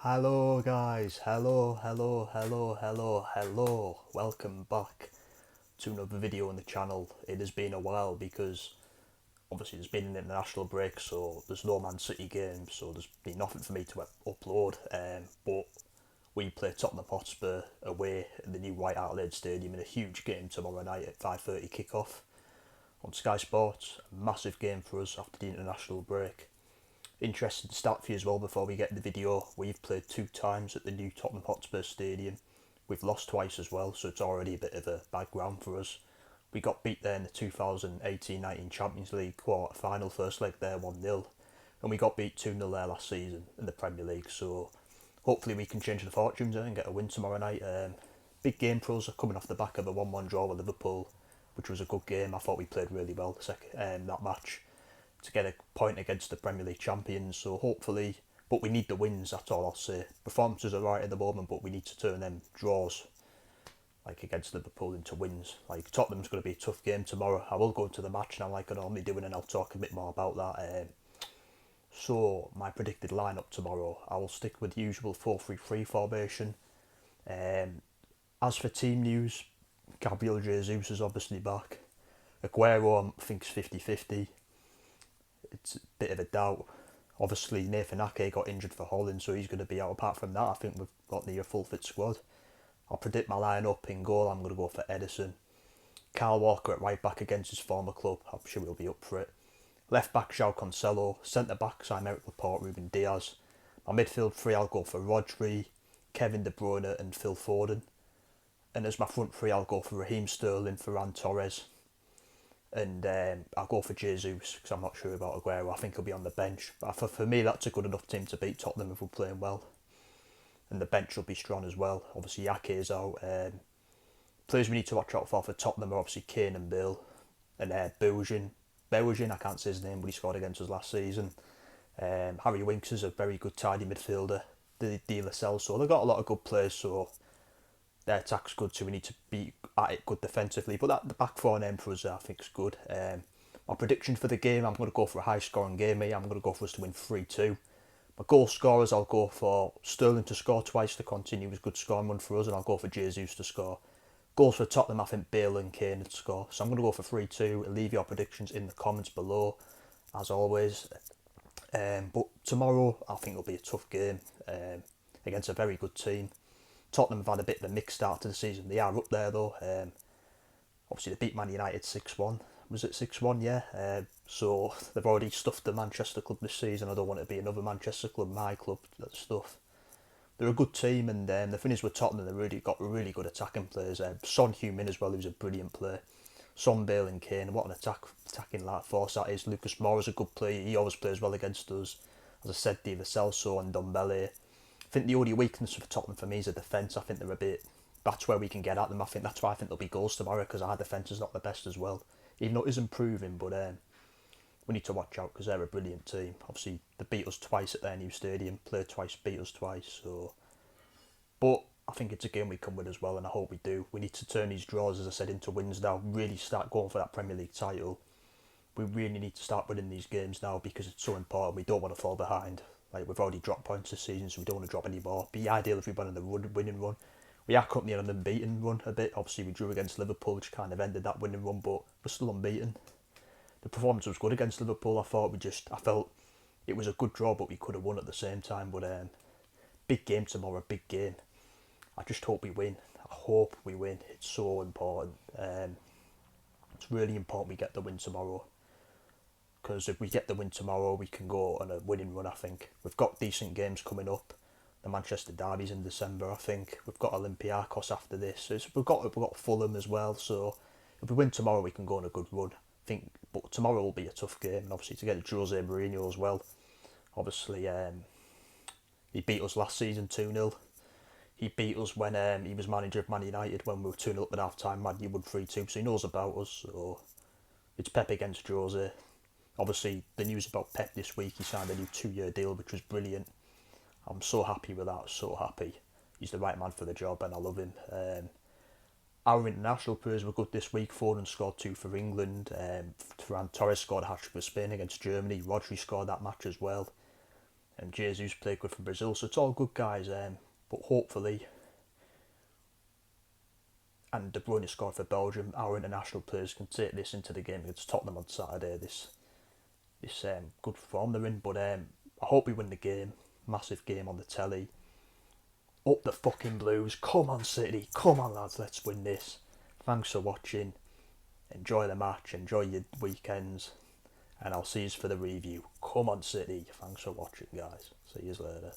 Hello guys, hello. Welcome back to another video on the channel. It has been a while because obviously there's been an international break, so there's no Man City game, so there's been nothing for me to upload. But we play Tottenham Hotspur away at the new White Hart Lane Stadium in a huge game tomorrow night at 5:30 kickoff on Sky Sports. A massive game for us after the international break. Interesting stat for you as well before we get in the video. We've played 2 times at the new Tottenham Hotspur Stadium. We've lost twice as well, so it's already a bit of a bad ground for us. We got beat there in the 2018-19 Champions League quarter final, first leg there 1-0, and we got beat 2-0 there last season in the Premier League. So hopefully we can change the fortunes there and get a win tomorrow night. Big game for us, coming off the back of a 1-1 draw with Liverpool, which was a good game. I thought we played really well that match to get a point against the Premier League champions. So hopefully, but we need the wins, that's all I'll say. Performances are right at the moment, but we need to turn them draws like against Liverpool into wins. Like Tottenham's going to be a tough game tomorrow. I will go into the match now like I normally do, and then I'll talk a bit more about that. So my predicted lineup tomorrow, I will stick with the usual 4-3-3 formation. As for team news, Gabriel Jesus is obviously back. Aguero, I think, is 50-50. It's a bit of a doubt. Obviously, Nathan Ake got injured for Holland, so he's going to be out. Apart from that, I think we've got near a full fit squad. I'll predict my line-up. In goal, I'm going to go for Edison. Kyle Walker at right back against his former club. I'm sure he'll be up for it. Left back, João Cancelo. Centre backs, Aymeric Laporte, Ruben Diaz. My midfield three, I'll go for Rodri, Kevin De Bruyne and Phil Foden. And as my front three, I'll go for Raheem Sterling, Ferran Torres. And I'll go for Jesus because I'm not sure about Aguero. I think he'll be on the bench. But for me, that's a good enough team to beat Tottenham if we're playing well. And the bench will be strong as well. Obviously, Ake is out. Players we need to watch out for Tottenham are obviously Kane and Bill. And Belgian, I can't say his name, but he scored against us last season. Harry Winks is a very good tidy midfielder. De La Salle, so they've got a lot of good players, so their attack's good, so we need to be at it good defensively. But the back four name for us, I think, is good. My prediction for the game, I'm going to go for a high scoring game here. I'm going to go for us to win 3-2. My goal scorers, I'll go for Sterling to score twice to continue his good scoring run for us, and I'll go for Jesus to score. Goals for Tottenham, I think Bale and Kane to score. So I'm going to go for 3-2. Leave your predictions in the comments below, as always. But tomorrow, I think it'll be a tough game against a very good team. Tottenham have had a bit of a mixed start to the season. They are up there though. Obviously they beat Man United 6-1. Was it 6-1? Yeah. So they've already stuffed the Manchester club this season. I don't want it to be another Manchester club, my club, that stuff. They're a good team, and the thing is with Tottenham, they've really got really good attacking players. Son Heung-min as well, who's a brilliant player. Son, Bale and Kane, what an attacking force that is. Lucas Moura's a good player. He always plays well against us. As I said, De La Celso and Dombele. I think the only weakness for Tottenham for me is the defence. I think they're a bit. That's where we can get at them. I think that's why I think there'll be goals tomorrow, because our defence is not the best as well. Even though it is improving, but we need to watch out because they're a brilliant team. Obviously, they beat us twice at their new stadium, played twice, beat us twice. So, but I think it's a game we come with as well, and I hope we do. We need to turn these draws, as I said, into wins now. Really start going for that Premier League title. We really need to start winning these games now because it's so important. We don't want to fall behind. Like, we've already dropped points this season, so we don't want to drop any more. Be ideal if we went on the winning run. We are currently on an unbeaten run a bit. Obviously, we drew against Liverpool, which kind of ended that winning run, but we're still unbeaten. The performance was good against Liverpool. I felt it was a good draw, but we could have won at the same time. But big game tomorrow, big game. I just hope we win. I hope we win. It's so important. It's really important we get the win tomorrow. Because if we get the win tomorrow, we can go on a winning run, I think. We've got decent games coming up. The Manchester Derby's in December, I think. We've got Olympiacos after this. We've got Fulham as well, so if we win tomorrow, we can go on a good run. I think, but tomorrow will be a tough game, and obviously to get Jose Mourinho as well. Obviously, he beat us last season 2-0. He beat us when he was manager of Man United when we were 2-0 up at half time. Man U won 3-2, so he knows about us. So it's Pep against Jose. Obviously, the news about Pep this week, he signed a new 2-year deal, which was brilliant. I'm so happy with that, so happy. He's the right man for the job, and I love him. Our international players were good this week. Foden scored 2 for England. Ferran Torres scored a hat-trick for Spain against Germany. Rodri scored that match as well. and Jesus played good for Brazil, so it's all good, guys. But hopefully, and De Bruyne scored for Belgium, our international players can take this into the game against Tottenham on Saturday. This good form they're in, but I hope we win the game. Massive game on the telly. Up the fucking Blues! Come on, City! Come on, lads! Let's win this. Thanks for watching. Enjoy the match. Enjoy your weekends. And I'll see you for the review. Come on, City. Thanks for watching, guys. See you later.